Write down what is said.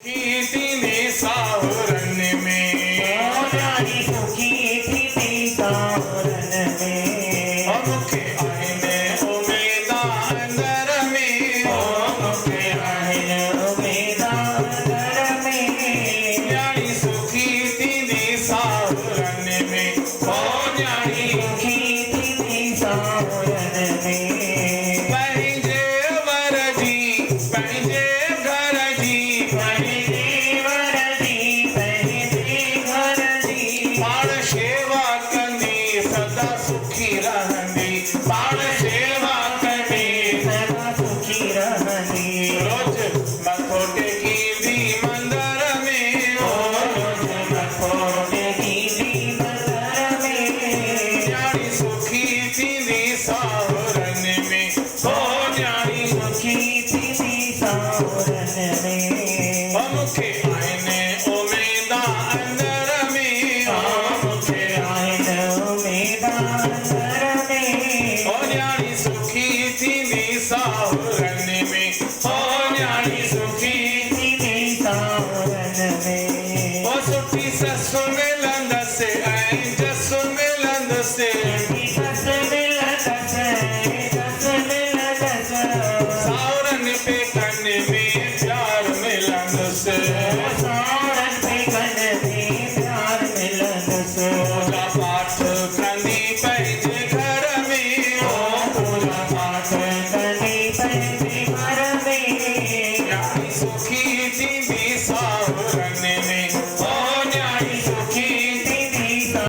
थी सावरन में न्यारी सुखी थी सावरन में मुखे आहिनि उमेदा अंदर में मुखे आहिनि उमेदा अंदर में न्यारी सुखी थी सावरन में न्यारी सुखी थी सावरन में पंहिंजे वर जी पंहिंजे घर जी पाण शेवा कंदी सदा सुखी रहंदी पाण शेवा कंदी सदा सुखी रहंदी रोज मथो टेकींदी मंदर में रोज मथो टेकींदी मंदर में न्यारी सुखी थींदी सावरन में न्यारी सुखी थी सावरन में मुखे